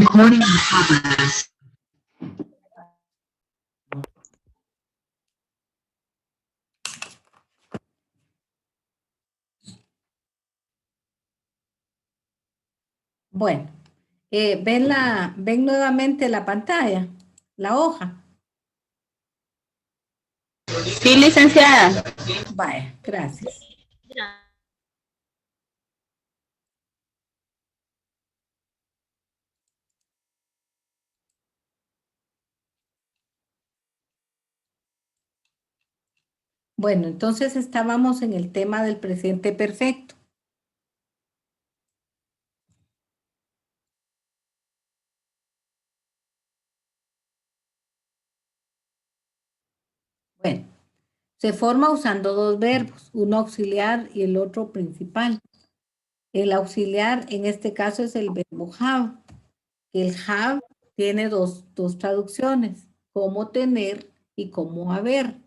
Recording in progress. Bueno, ven nuevamente la pantalla, la hoja. Sí, licenciada. Vaya, gracias. Bueno, entonces estábamos en el tema del presente perfecto. Bueno, se forma usando dos verbos, uno auxiliar y el otro principal. El auxiliar en este caso es el verbo have. El have tiene dos traducciones, como tener y como haber.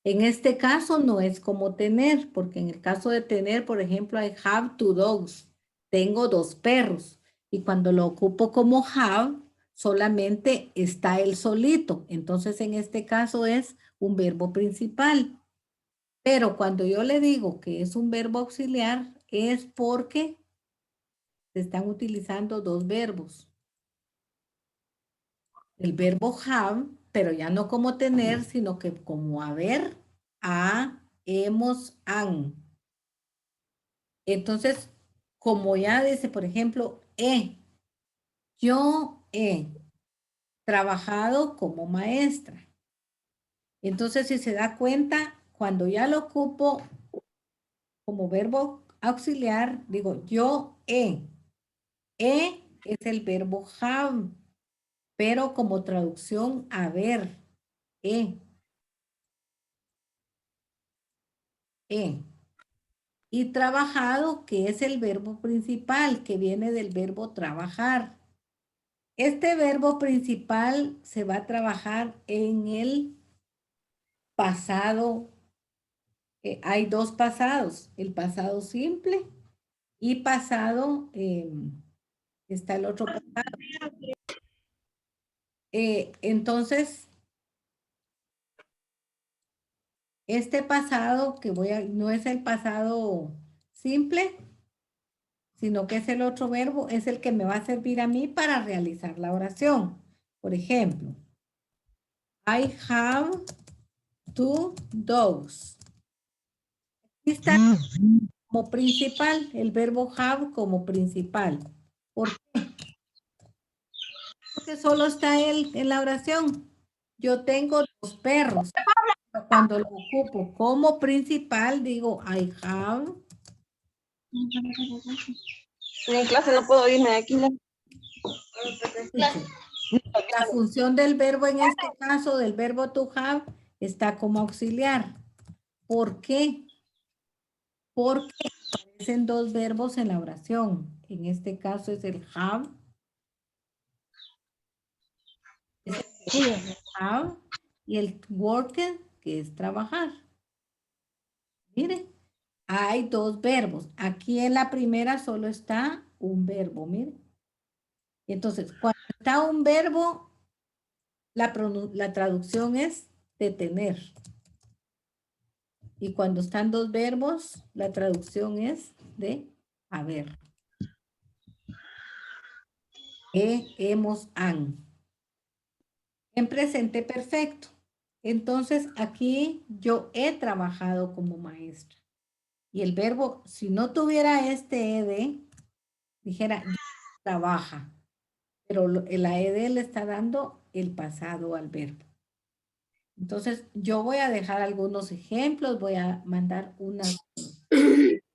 En este caso no es como tener, porque en el caso de tener, por ejemplo, I have two dogs. Tengo dos perros. Y cuando lo ocupo como have, solamente está él solito. Entonces, en este caso es un verbo principal. Pero cuando yo le digo que es un verbo auxiliar, es porque se están utilizando dos verbos. El verbo have, pero ya no como tener, sino que como haber, hemos, han. Entonces, como ya dice, por ejemplo, yo he trabajado como maestra. Entonces, si se da cuenta, cuando ya lo ocupo como verbo auxiliar, digo yo he. He es el verbo have, pero como traducción haber. He. Y trabajado, que es el verbo principal, que viene del verbo trabajar. Este verbo principal se va a trabajar en el pasado. Hay dos pasados, el pasado simple y pasado, está el otro pasado. Entonces, este pasado no es el pasado simple, sino que es el otro verbo, es el que me va a servir a mí para realizar la oración. Por ejemplo, I have two dogs. Aquí está como principal, el verbo have como principal. ¿Por qué? Porque solo está él en la oración. Yo tengo dos perros. Cuando lo ocupo como principal, digo I have. En clase no puedo irme de aquí. La función del verbo en este caso, del verbo to have, está como auxiliar. ¿Por qué? Porque aparecen dos verbos en la oración. En este caso es el have. Have y el worker, que es trabajar. Mire, hay dos verbos. Aquí en la primera solo está un verbo, mire. Entonces, cuando está un verbo, la traducción es detener. Y cuando están dos verbos, la traducción es de haber. Hemos, han. En presente perfecto. Entonces, aquí yo he trabajado como maestra. Y el verbo, si no tuviera este ed, dijera, trabaja. Pero la ed le está dando el pasado al verbo. Entonces, yo voy a dejar algunos ejemplos, voy a mandar unas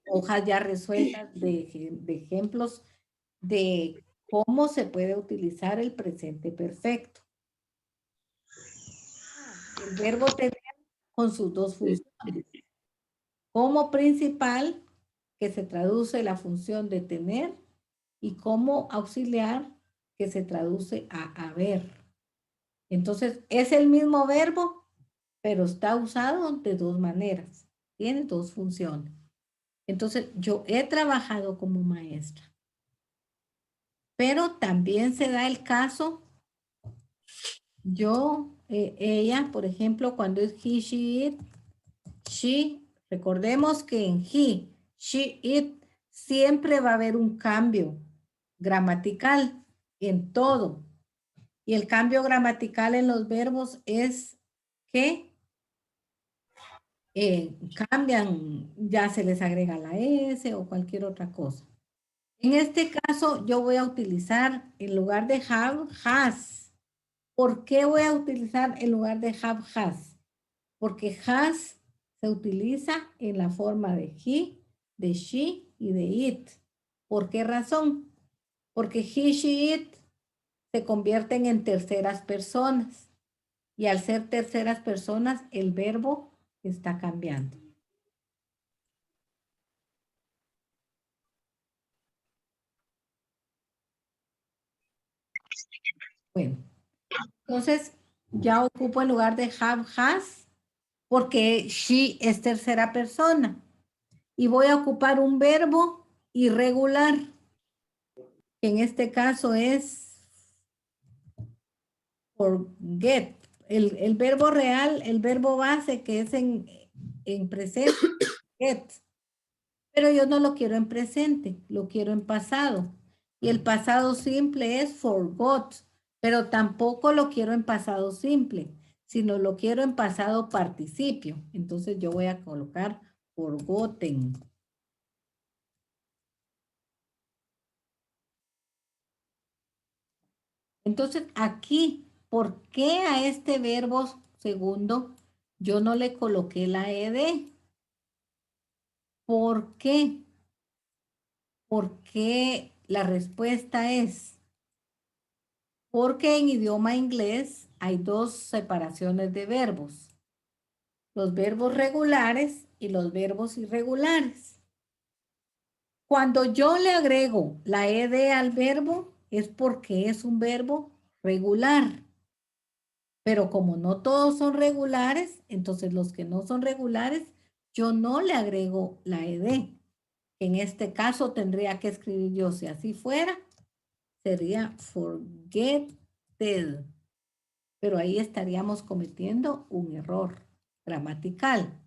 hojas ya resueltas de ejemplos de cómo se puede utilizar el presente perfecto. El verbo tener con sus dos funciones. Como principal, que se traduce la función de tener, y como auxiliar, que se traduce a haber. Entonces, es el mismo verbo, pero está usado de dos maneras. Tiene dos funciones. Entonces, yo he trabajado como maestra. Pero también se da el caso, ella, por ejemplo, cuando es he, she, it, she, recordemos que en he, she, it, siempre va a haber un cambio gramatical en todo. Y el cambio gramatical en los verbos es que cambian, ya se les agrega la S o cualquier otra cosa. En este caso, yo voy a utilizar en lugar de have, has. ¿Por qué voy a utilizar en lugar de have, has? Porque has se utiliza en la forma de he, de she y de it. ¿Por qué razón? Porque he, she, it se convierten en terceras personas. Y al ser terceras personas, el verbo está cambiando. Bueno, entonces ya ocupo el lugar de have, has, porque she es tercera persona. Y voy a ocupar un verbo irregular, que en este caso es forget. El verbo real, el verbo base que es en presente, get. Pero yo no lo quiero en presente, lo quiero en pasado. Y el pasado simple es forgot, pero tampoco lo quiero en pasado simple, sino lo quiero en pasado participio. Entonces yo voy a colocar forgotten. Entonces aquí, ¿por qué a este verbo segundo yo no le coloqué la ed? ¿Por qué? Porque la respuesta es porque en idioma inglés hay dos separaciones de verbos, los verbos regulares y los verbos irregulares. Cuando yo le agrego la ed al verbo es porque es un verbo regular. Pero como no todos son regulares, entonces los que no son regulares, yo no le agrego la ed. En este caso tendría que escribir yo, si así fuera, sería forgetted. Pero ahí estaríamos cometiendo un error gramatical.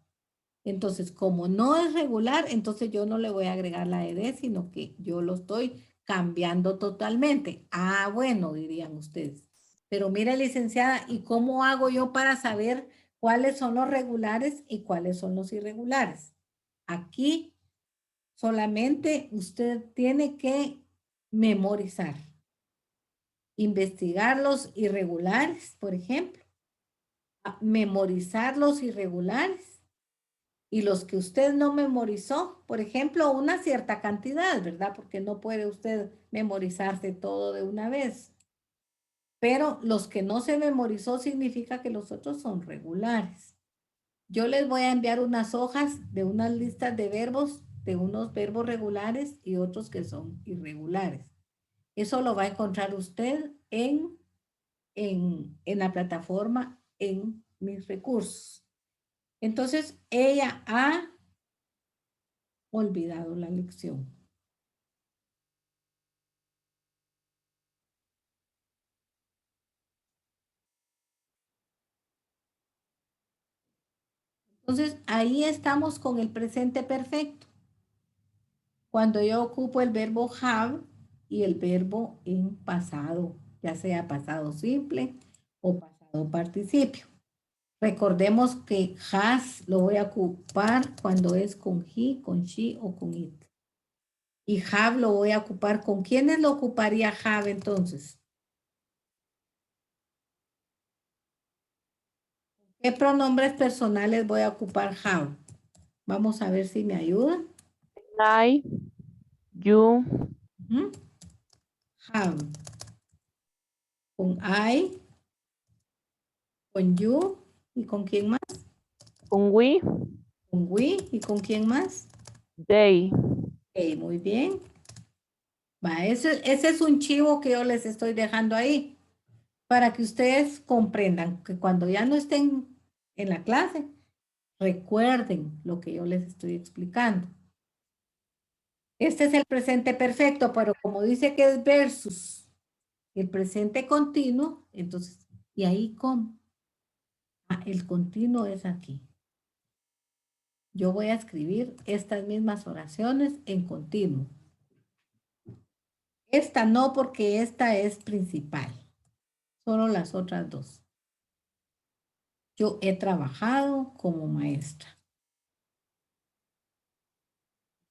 Entonces, como no es regular, entonces yo no le voy a agregar la ed, sino que yo lo estoy cambiando totalmente. Ah, bueno, dirían ustedes. Pero mire, licenciada, ¿y cómo hago yo para saber cuáles son los regulares y cuáles son los irregulares? Aquí solamente usted tiene que memorizar, investigar los irregulares, por ejemplo, memorizar los irregulares y los que usted no memorizó, por ejemplo, una cierta cantidad, ¿verdad? Porque no puede usted memorizarse todo de una vez. Pero los que no se memorizó significa que los otros son regulares. Yo les voy a enviar unas hojas de unas listas de verbos, de unos verbos regulares y otros que son irregulares. Eso lo va a encontrar usted en la plataforma, en mis recursos. Entonces, ella ha olvidado la lección. Entonces, ahí estamos con el presente perfecto. Cuando yo ocupo el verbo have y el verbo en pasado, ya sea pasado simple o pasado participio. Recordemos que has lo voy a ocupar cuando es con he, con she o con it. Y have lo voy a ocupar con ¿quiénes lo ocuparía have entonces? ¿Qué pronombres personales voy a ocupar have? Vamos a ver si me ayudan. I, you, Have. Con I, con you y con quién más? con we, Con we y con quién más? they. Ok, muy bien. Va, ese es un chivo que yo les estoy dejando ahí para que ustedes comprendan que cuando ya no estén en la clase, recuerden lo que yo les estoy explicando. Este es el presente perfecto, pero como dice que es versus el presente continuo, entonces, ¿y ahí cómo? Ah, el continuo es aquí. Yo voy a escribir estas mismas oraciones en continuo. Esta no, porque esta es principal. Solo las otras dos. Yo he trabajado como maestra.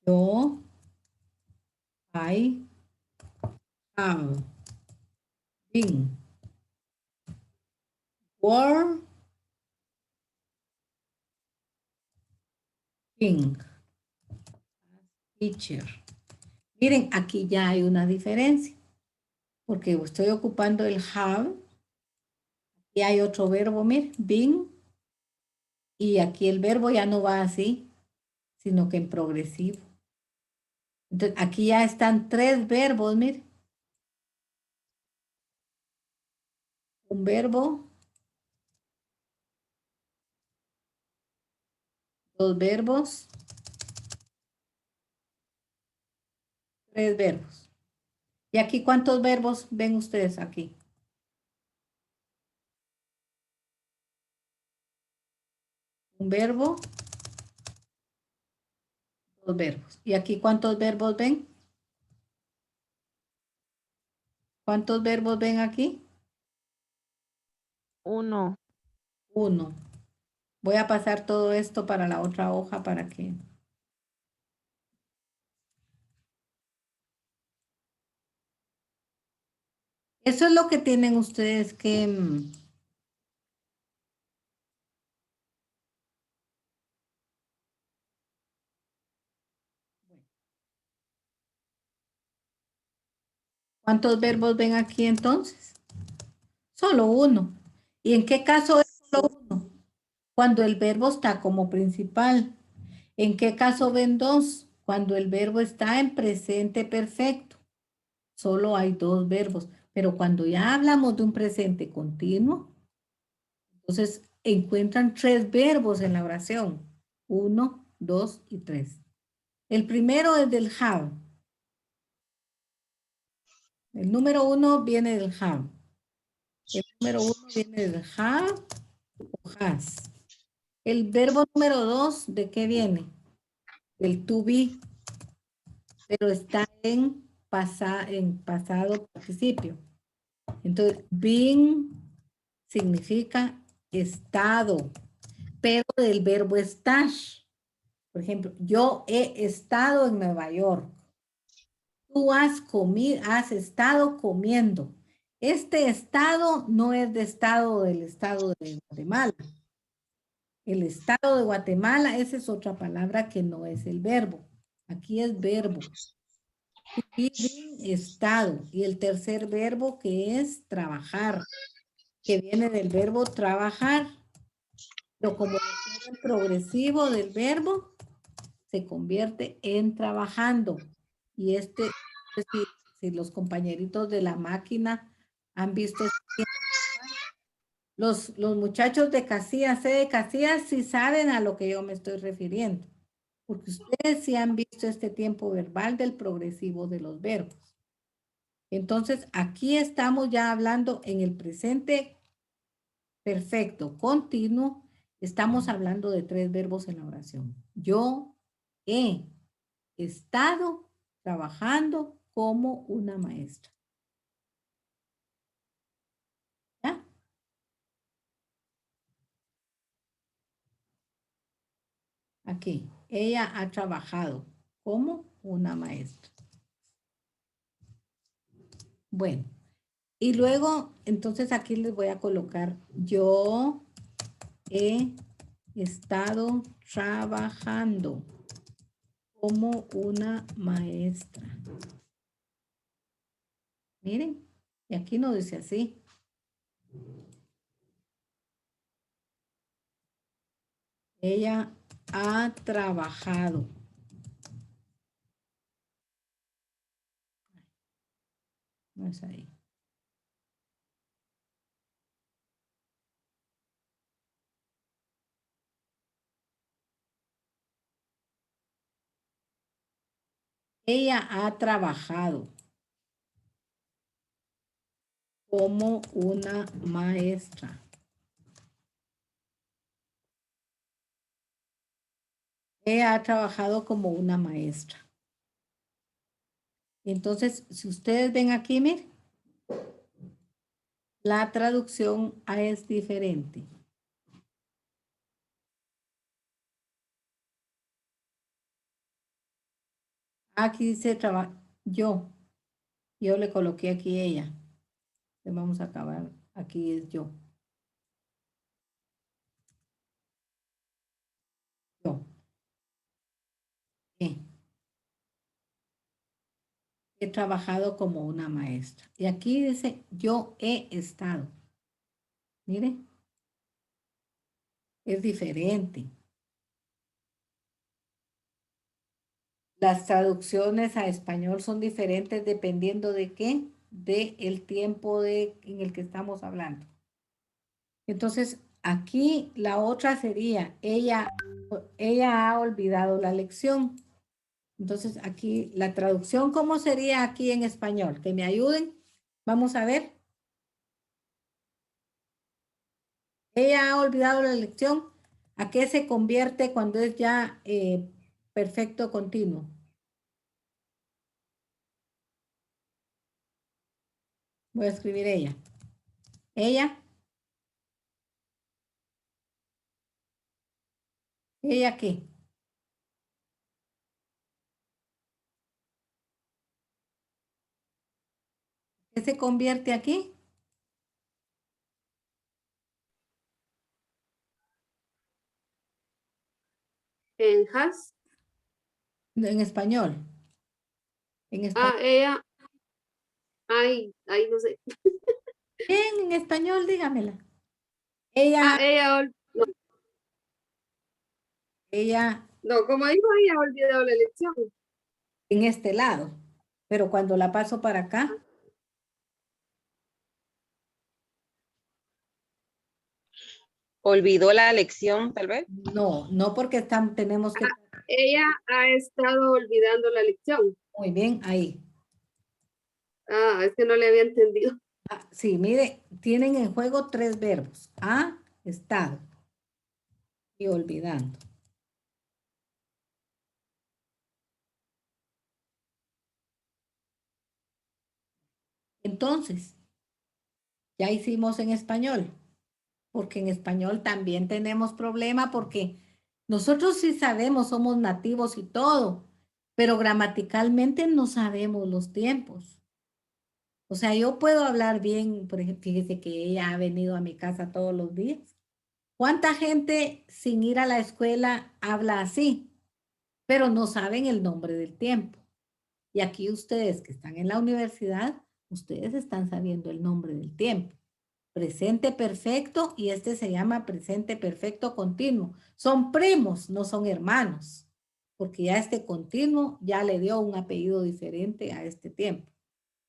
Yo, I have been working teacher. Miren, aquí ya hay una diferencia, porque estoy ocupando el have y hay otro verbo, miren, been, y aquí el verbo ya no va así, sino que en progresivo. Entonces, aquí ya están tres verbos, miren. Un verbo, dos verbos, tres verbos. ¿Y aquí cuántos verbos ven ustedes aquí? Un verbo, dos verbos. ¿Y aquí cuántos verbos ven? ¿Cuántos verbos ven aquí? 1. Uno. Voy a pasar todo esto para la otra hoja para que... Eso es lo que tienen ustedes que... ¿Cuántos verbos ven aquí entonces? Solo uno. ¿Y en qué caso es solo uno? Cuando el verbo está como principal. ¿En qué caso ven dos? Cuando el verbo está en presente perfecto. Solo hay dos verbos. Pero cuando ya hablamos de un presente continuo, entonces encuentran tres verbos en la oración. Uno, dos y tres. El primero es del have. El número uno viene del have. El número uno viene del have o has. El verbo número dos, ¿de qué viene? Del to be, pero está en pasado participio. Entonces, being significa estado, pero del verbo estar. Por ejemplo, yo he estado en Nueva York. Tú has estado comiendo. Este estado no es de estado del estado de Guatemala. El estado de Guatemala, esa es otra palabra que no es el verbo. Aquí es verbo. Vivir, estado. Y el tercer verbo que es trabajar, que viene del verbo trabajar. Pero como el progresivo del verbo se convierte en trabajando. Y si los compañeritos de la máquina han visto los muchachos de Casillas, C de Casillas, sí saben a lo que yo me estoy refiriendo, porque ustedes sí han visto este tiempo verbal del progresivo de los verbos. Entonces, aquí estamos ya hablando en el presente perfecto, continuo, estamos hablando de tres verbos en la oración. Yo he estado trabajando como una maestra. ¿Ya? Aquí, ella ha trabajado como una maestra. Bueno, y luego, entonces aquí les voy a colocar, yo he estado trabajando como una maestra. Miren, y aquí no dice así. Ella ha trabajado. No es ahí. Ella ha trabajado como una maestra. Ella ha trabajado como una maestra. Entonces, si ustedes ven aquí, miren, la traducción es diferente. Aquí dice yo. Yo le coloqué aquí ella. Entonces vamos a acabar. Aquí es yo. Yo. Eh. He trabajado como una maestra. Y aquí dice, yo he estado. Mire, es diferente. Las traducciones a español son diferentes dependiendo de qué, de el tiempo en el que estamos hablando. Entonces, aquí la otra sería, ella ha olvidado la lección. Entonces, aquí la traducción, ¿cómo sería aquí en español? Que me ayuden. Vamos a ver. Ella ha olvidado la lección. ¿A qué se convierte cuando es ya perfecto continuo? Voy a escribir ella. ¿Ella qué? ¿Qué se convierte aquí? En has. En español. En español. Ella. Ay, no sé. Bien, en español, dígamela. Ella, No, ella no, como dijo, ella ha olvidado la elección. en este lado. Pero cuando la paso para acá, Olvidó la lección, tal vez. no porque tenemos que... Ella ha estado olvidando la lección. Muy bien, ahí. Es que no le había entendido. Sí, mire, tienen en juego 3 verbos. Ha estado y olvidando. Entonces, ya hicimos en español, porque en español también tenemos problema porque nosotros sí sabemos, somos nativos y todo, pero gramaticalmente no sabemos los tiempos. O sea, yo puedo hablar bien, por ejemplo, fíjese que ella ha venido a mi casa todos los días. ¿Cuánta gente sin ir a la escuela habla así, pero no saben el nombre del tiempo? Y aquí ustedes que están en la universidad, ustedes están sabiendo el nombre del tiempo. Presente perfecto y este se llama presente perfecto continuo. Son primos, no son hermanos, porque ya este continuo ya le dio un apellido diferente a este tiempo.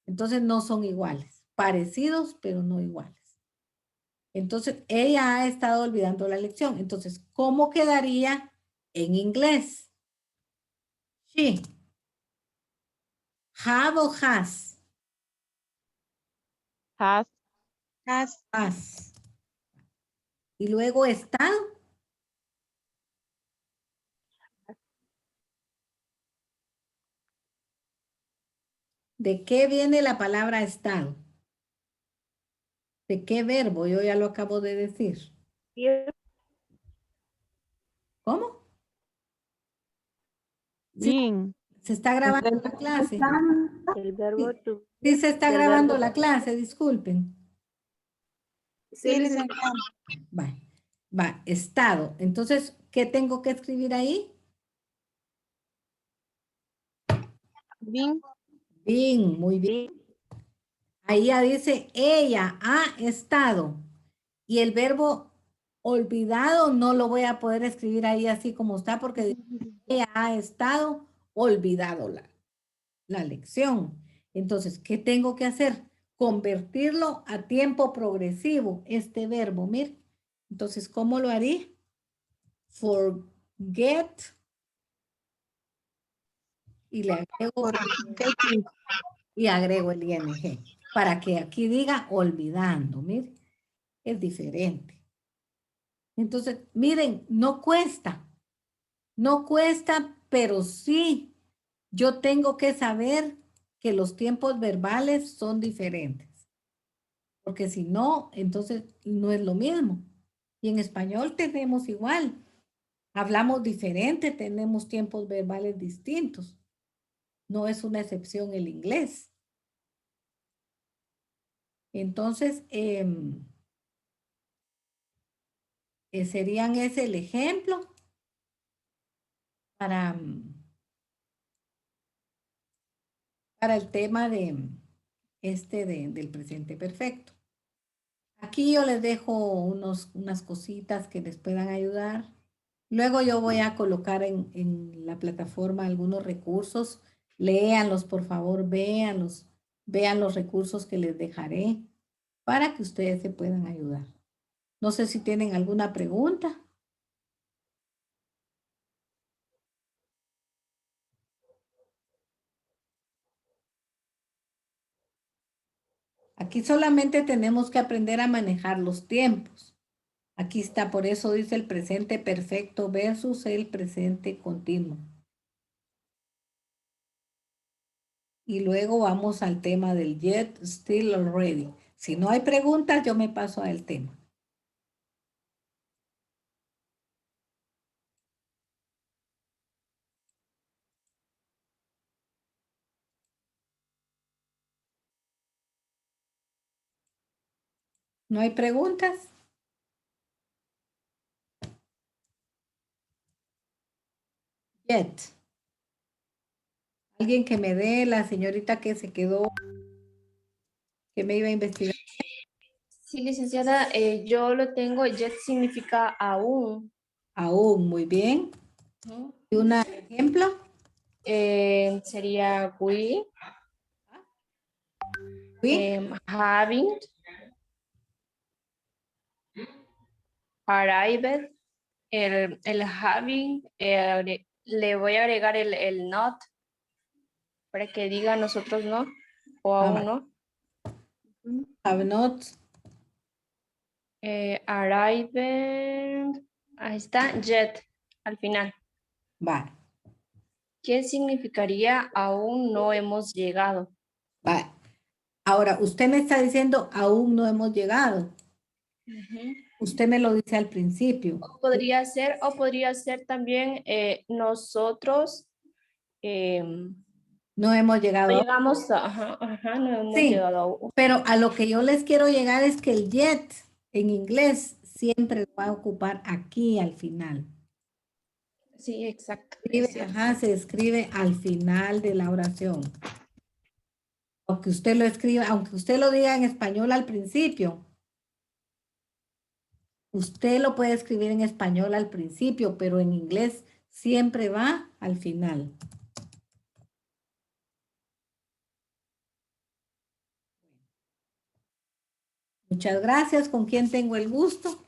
Entonces no son iguales, parecidos, pero no iguales. Entonces ella ha estado olvidando la lección. Entonces, ¿cómo quedaría en inglés? She. Have o has. Has. Has. Y luego estado. ¿De qué viene la palabra estado? ¿De qué verbo? Yo ya lo acabo de decir. ¿Cómo? Sí, Been. se está grabando la clase. El verbo to. Sí, se está Del grabando verbo la clase, disculpen. Sí, licenciada. Va, estado. Entonces, ¿qué tengo que escribir ahí? been. Bien, muy bien. Ahí ya dice, ella ha estado. Y el verbo olvidado no lo voy a poder escribir ahí así como está porque ella ha estado olvidado la lección. Entonces, ¿qué tengo que hacer? Convertirlo a tiempo progresivo, este verbo, mire. Entonces, ¿cómo lo haría? Forget y le agrego y agrego el ing para que aquí diga olvidando. Mire, es diferente. Entonces, miren, no cuesta, pero sí, yo tengo que saber que los tiempos verbales son diferentes, porque si no, entonces no es lo mismo. Y en español tenemos igual, hablamos diferente, tenemos tiempos verbales distintos. No es una excepción el inglés. Entonces, serían ese el ejemplo para el tema del presente perfecto. Aquí yo les dejo unas cositas que les puedan ayudar. Luego yo voy a colocar en la plataforma algunos recursos. Léanlos, por favor, véanlos. Vean los recursos que les dejaré para que ustedes se puedan ayudar. No sé si tienen alguna pregunta. Aquí solamente tenemos que aprender a manejar los tiempos. Aquí está, por eso dice el presente perfecto versus el presente continuo. Y luego vamos al tema del yet, still, already. Si no hay preguntas, yo me paso al tema. ¿No hay preguntas? Yet. Alguien que me dé, la señorita que se quedó, que me iba a investigar. Sí, licenciada, yo lo tengo, yet significa aún. Aún, muy bien. ¿Y un ejemplo? Sería we, Oui. having, arrived, el having, le voy a agregar el not para que diga nosotros no o aún no. Have not. Arrived, ahí está, yet, al final. Vale. ¿Qué significaría aún no hemos llegado? Vale. Ahora, usted me está diciendo aún no hemos llegado. Usted me lo dice al principio. O podría ser también nosotros No hemos llegado. no llegamos no hemos Sí, llegado aún. pero a lo que yo les quiero llegar es que el yet en inglés siempre va a ocupar aquí al final. Sí, exacto. Se escribe al final de la oración. Aunque usted lo escriba, aunque usted lo diga en español al principio, usted lo puede escribir en español al principio, pero en inglés siempre va al final. Muchas gracias. ¿Con quién tengo el gusto?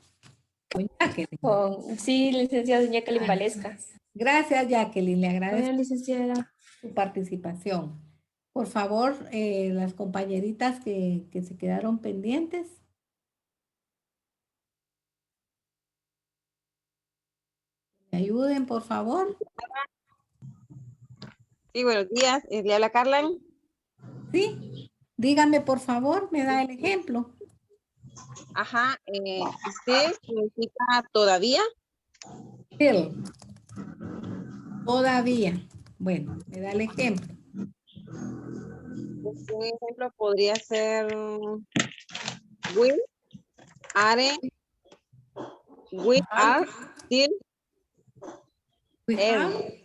Con Jacqueline. Sí, licenciada Jacqueline Valesca. Gracias, Jacqueline. Le agradezco Bueno, licenciada. su participación. Por favor, las compañeritas que se quedaron pendientes. ¿Me ayuden, por favor? Sí, buenos días. Le habla Carla. Sí. Dígame, por favor, me da el ejemplo. Ajá. Still significa todavía. Still. Todavía. Bueno, me da el ejemplo. Un ejemplo podría ser we are still We have.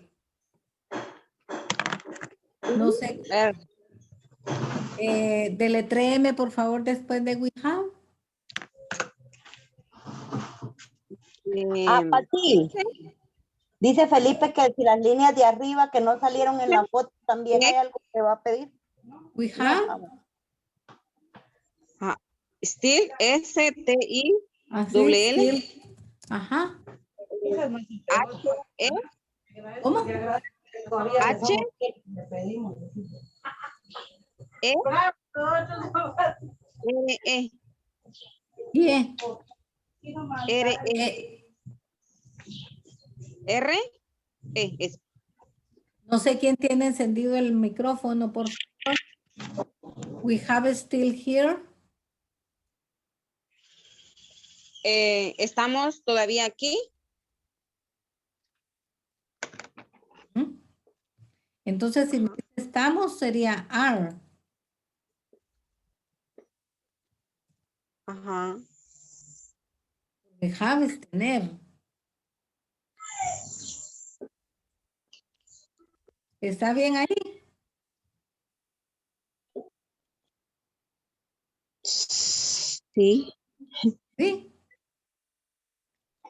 No sé. Deletréeme, por favor, después de we have. Pati, dice Felipe que si las líneas de arriba que no salieron en la foto también hay algo que va a pedir. We have. Still, S-T-I-L-L. Ajá. H-E. ¿Cómo? H, E, R, E, Bien. R, E, Eh, R, E, es. no sé quién tiene encendido el micrófono, por favor. We have still here. Estamos todavía aquí. ¿Mm? Entonces, si me dice estamos, sería are. Ajá. We have es tener. ¿Está bien ahí? Sí, Sí.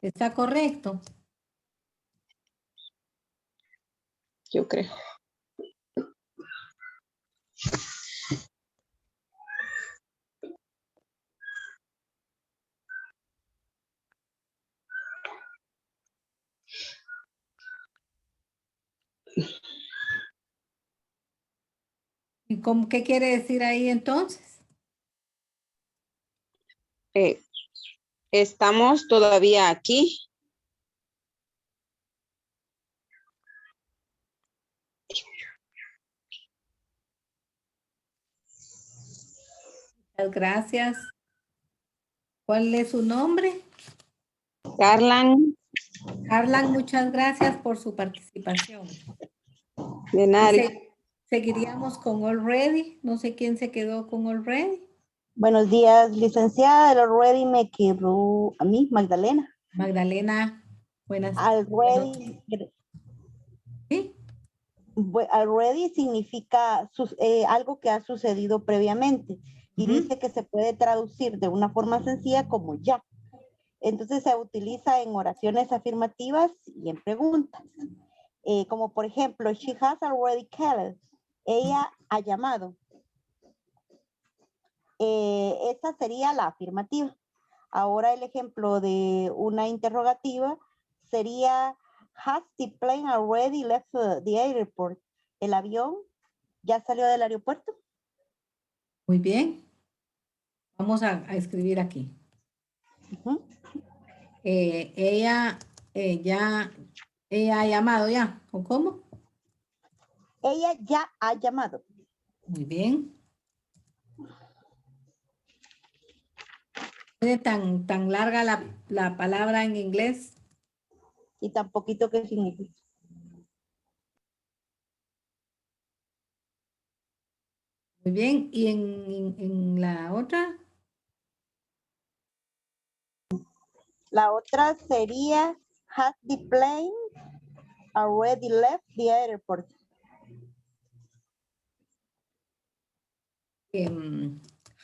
Está correcto. yo creo. ¿Y qué quiere decir ahí entonces? Estamos todavía aquí. Muchas gracias. ¿Cuál es su nombre? Carlan, Harlan, muchas gracias por su participación. de Y nada. seguiríamos con already. No sé quién se quedó con already. Buenos días, licenciada. El already me quedó a mí, Magdalena. Magdalena, buenas. Already, ¿Sí? already significa algo que ha sucedido previamente y Ujú. dice que se puede traducir de una forma sencilla como ya. Entonces se utiliza en oraciones afirmativas y en preguntas. Como por ejemplo, she has already called. Ella ha llamado. Esa sería la afirmativa. Ahora el ejemplo de una interrogativa sería, has the plane already left the airport? ¿El avión ya salió del aeropuerto? Muy bien. Vamos a escribir aquí. Uh-huh. Ella ha llamado ya. ¿O cómo? Ella ya ha llamado. Muy bien. ¿Es tan larga la palabra en inglés? Y tan poquito que significa. Muy bien. ¿Y en la otra? La otra sería, has the plane already left the airport?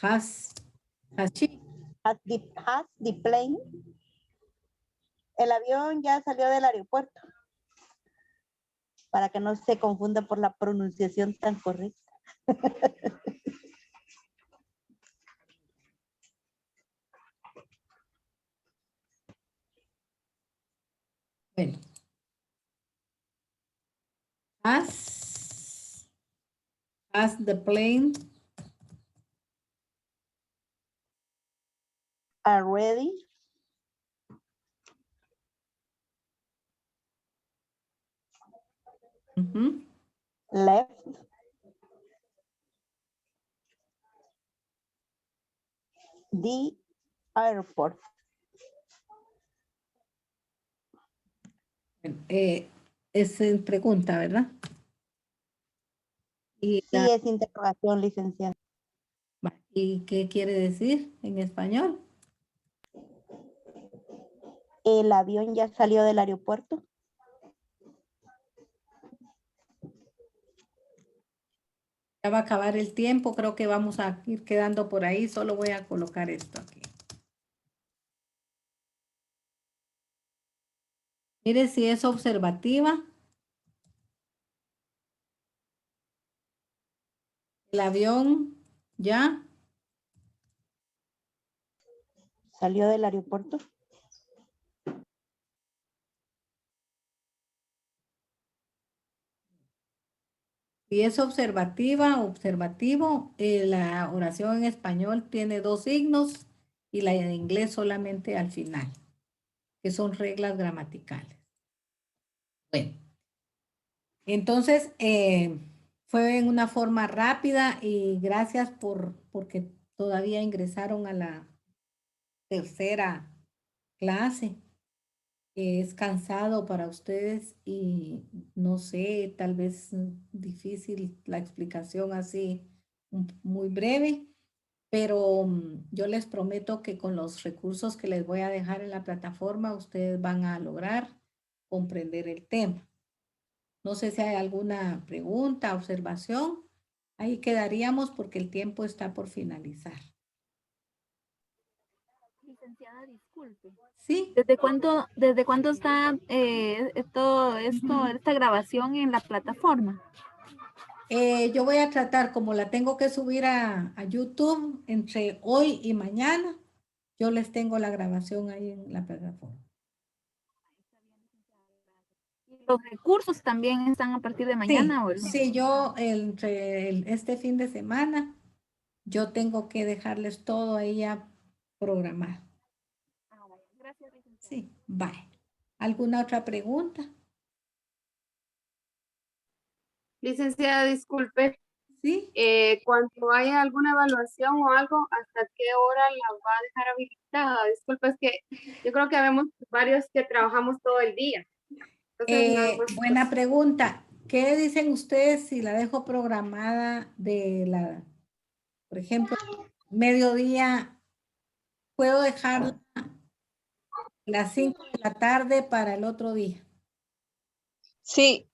Has she? Has the plane? El avión ya salió del aeropuerto. Para que no se confunda por la pronunciación tan correcta. Bueno. Has the plane Already left the airport. es pregunta, ¿verdad? Y, Sí, es interrogación, licenciada. ¿y qué quiere decir en español? ¿El avión ya salió del aeropuerto? Ya va a acabar el tiempo, creo que vamos a ir quedando por ahí, solo voy a colocar esto aquí. Mire si es observativa. El avión ya ¿Salió del aeropuerto? Si es observativa, observativo, la oración en español tiene 2 signos y la en inglés solamente al final, que son reglas gramaticales. Bueno, entonces fue en una forma rápida y gracias porque todavía ingresaron a la tercera clase. Es cansado para ustedes y no sé, tal vez difícil la explicación así muy breve, pero yo les prometo que con los recursos que les voy a dejar en la plataforma, ustedes van a lograr comprender el tema. No sé si hay alguna pregunta, observación. Ahí quedaríamos porque el tiempo está por finalizar. Licenciada, disculpe. ¿Sí? ¿Desde cuándo está esta grabación en la plataforma? Yo voy a tratar, como la tengo que subir a YouTube entre hoy y mañana, yo les tengo la grabación ahí en la plataforma. ¿Los recursos también están a partir de mañana? Sí, yo este fin de semana, yo tengo que dejarles todo ahí ya programado. Gracias, licenciada. Sí, bye. ¿Alguna otra pregunta? Licenciada, disculpe, Sí. cuando haya alguna evaluación o algo, ¿hasta qué hora la va a dejar habilitada? Disculpe, es que yo creo que habemos varios que trabajamos todo el día. Entonces, nada más. Buena pregunta. ¿Qué dicen ustedes si la dejo programada por ejemplo, mediodía? ¿Puedo dejarla las 5 de la tarde para el otro día? Sí,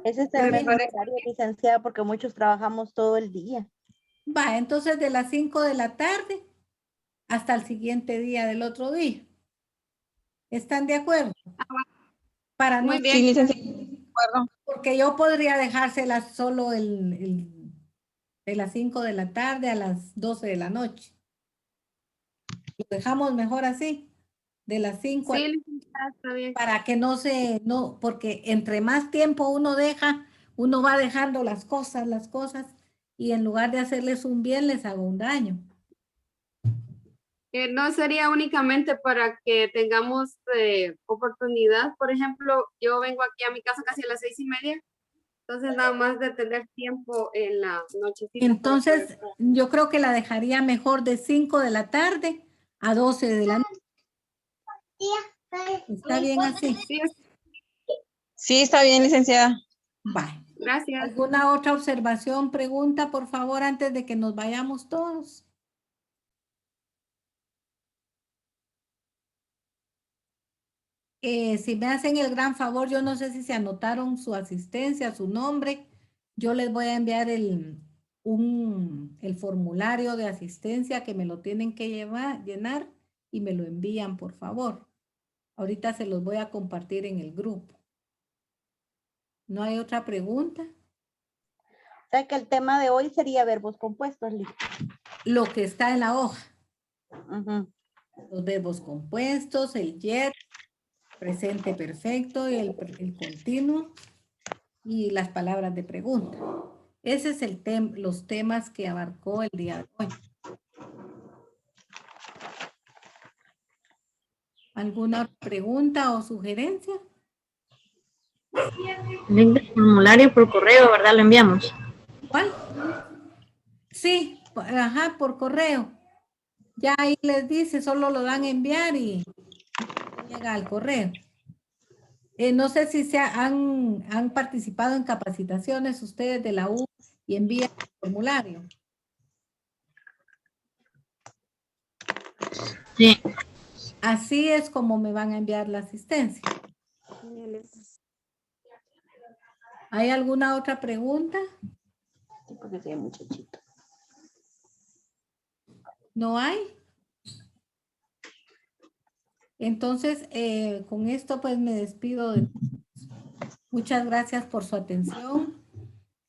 Ese es Me el mejor parece- horario, licenciada, porque muchos trabajamos todo el día. Va, entonces de las 5 de la tarde hasta el siguiente día del otro día. ¿Están de acuerdo? Para no, sí, licenciada, de acuerdo. porque yo podría dejárselas solo de las 5 de la tarde a las 12 de la noche. Lo dejamos mejor así, de las 5 Sí, licenciada, está bien. para que porque entre más tiempo uno deja, uno va dejando las cosas, y en lugar de hacerles un bien, les hago un daño. No sería únicamente para que tengamos oportunidad. Por ejemplo, yo vengo aquí a mi casa casi a las 6:30. Entonces, nada más de tener tiempo en la nochecita. Entonces, yo creo que la dejaría mejor de 5 de la tarde a 12 de la noche. ¿Está bien así? Sí, Sí, está bien, licenciada. Bye. gracias. ¿Alguna otra observación, pregunta, por favor, antes de que nos vayamos todos? Si me hacen el gran favor, yo no sé si se anotaron su asistencia, su nombre. Yo les voy a enviar el formulario de asistencia que me lo tienen que llenar y me lo envían, por favor. Ahorita se los voy a compartir en el grupo. ¿No hay otra pregunta? O sea que el tema de hoy sería verbos compuestos, Liz. Lo que está en la hoja. Ujú. Los verbos compuestos, el yet, presente perfecto, y el continuo y las palabras de pregunta. Ese es los temas que abarcó el día de hoy. ¿Alguna pregunta o sugerencia? Link de formulario por correo, ¿verdad? Lo enviamos. ¿Cuál? Sí, ajá, por correo. Ya ahí les dice, solo lo dan a enviar y llega al correo. No sé si han participado en capacitaciones ustedes de la U y envían el formulario. Sí. Así es como me van a enviar la asistencia. ¿Hay alguna otra pregunta? Sí, porque soy muchachito. ¿No hay? Entonces, con esto pues me despido de todos. Muchas gracias por su atención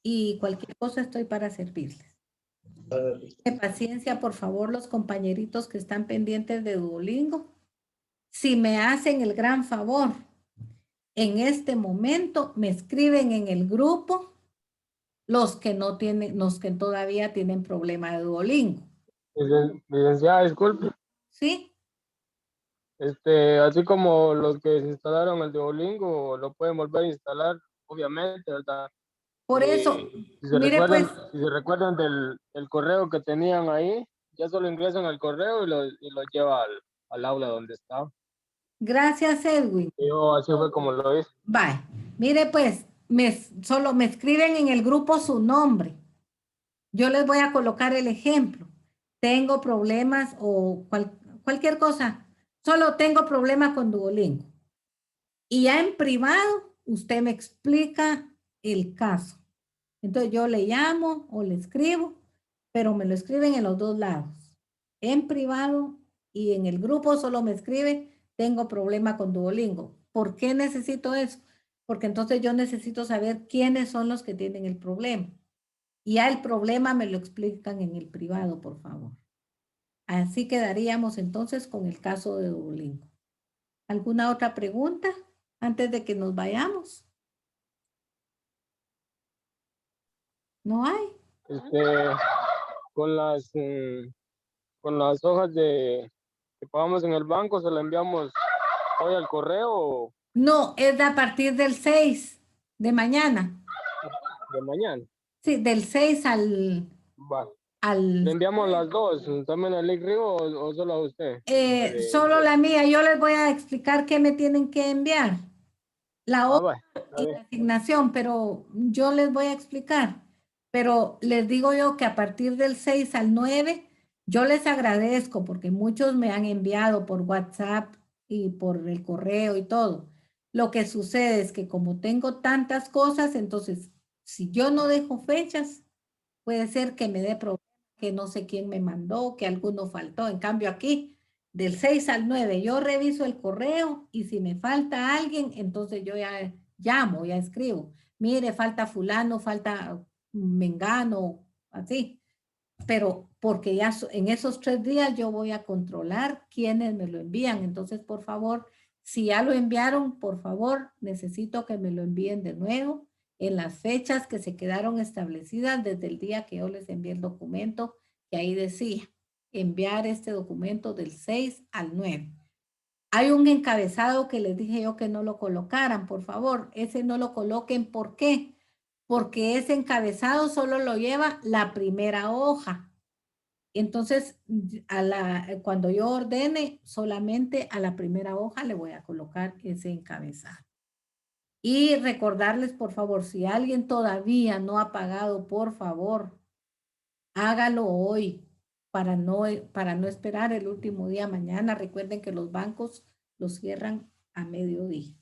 y cualquier cosa estoy para servirles. Paciencia, por favor, los compañeritos que están pendientes de Duolingo. Si me hacen el gran favor, en este momento me escriben en el grupo los que no tienen, los que todavía tienen problema de Duolingo. Licenciada, disculpe. ¿Sí? Así como los que se instalaron el Duolingo, lo pueden volver a instalar, obviamente, ¿verdad? Por eso, mire pues, Si se recuerdan del correo que tenían ahí, ya solo ingresan al correo y lo lleva al aula donde está. gracias Edwin. Yo así fue como lo hice. Bye. Mire pues, solo me escriben en el grupo su nombre. Yo les voy a colocar el ejemplo. Tengo problemas o cualquier cosa. Solo tengo problemas con Duolingo. Y ya en privado, usted me explica el caso. Entonces yo le llamo o le escribo, pero me lo escriben en los dos lados. En privado y en el grupo solo me escribe, tengo problema con Duolingo. ¿Por qué necesito eso? Porque entonces yo necesito saber quiénes son los que tienen el problema. Y ya el problema me lo explican en el privado, por favor. Así quedaríamos entonces con el caso de Duolingo. ¿Alguna otra pregunta antes de que nos vayamos? ¿No hay? Con las hojas que pagamos en el banco, ¿se la enviamos hoy al correo No, es a partir del 6 de mañana. de mañana? Sí, del 6 Va. ¿Le enviamos las dos? ¿También a Lick Río o solo a usted? Solo la mía. Yo les voy a explicar qué me tienen que enviar. La hoja y la asignación, pero yo les voy a explicar. Pero les digo yo que a partir del 6 al 9, yo les agradezco porque muchos me han enviado por WhatsApp y por el correo y todo. Lo que sucede es que como tengo tantas cosas, entonces, si yo no dejo fechas, puede ser que me dé problema, que no sé quién me mandó, que alguno faltó. En cambio aquí, del 6 al 9, yo reviso el correo y si me falta alguien, entonces yo ya llamo, ya escribo. Mire, falta fulano, falta mengano, así. Pero porque ya en esos 3 días yo voy a controlar quiénes me lo envían. Entonces, por favor, si ya lo enviaron, por favor, necesito que me lo envíen de nuevo en las fechas que se quedaron establecidas desde el día que yo les envié el documento, que ahí decía enviar este documento del 6 al 9. Hay un encabezado que les dije yo que no lo colocaran, por favor. Ese no lo coloquen. ¿Por qué? Porque ese encabezado solo lo lleva la primera hoja. Entonces, cuando yo ordene, solamente a la primera hoja le voy a colocar ese encabezado. Y recordarles, por favor, si alguien todavía no ha pagado, por favor, hágalo hoy para no esperar el último día mañana. Recuerden que los bancos los cierran a mediodía.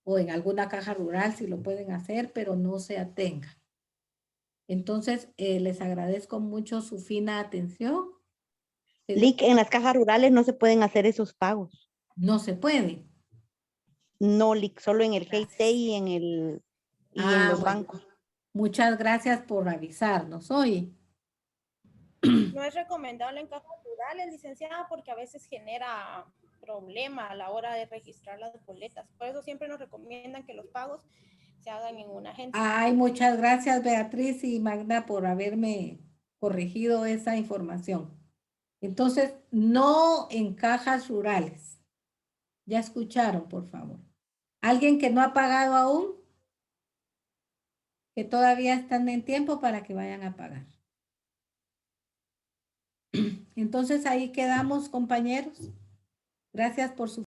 O en alguna caja rural si lo pueden hacer, pero no se atengan. Entonces, les agradezco mucho su fina atención. Lick, en las cajas rurales no se pueden hacer esos pagos. No se puede. No, Lick, solo en el GT y en los bancos. Muchas gracias por avisarnos. Oye. No es recomendable en cajas rurales, licenciada, porque a veces genera problema a la hora de registrar las boletas. Por eso siempre nos recomiendan que los pagos se hagan en una agencia. Ay, muchas gracias, Beatriz y Magda, por haberme corregido esa información. Entonces, no en cajas rurales. Ya escucharon, por favor. ¿Alguien que no ha pagado aún? Que todavía están en tiempo para que vayan a pagar. Entonces, ahí quedamos, compañeros. Gracias por su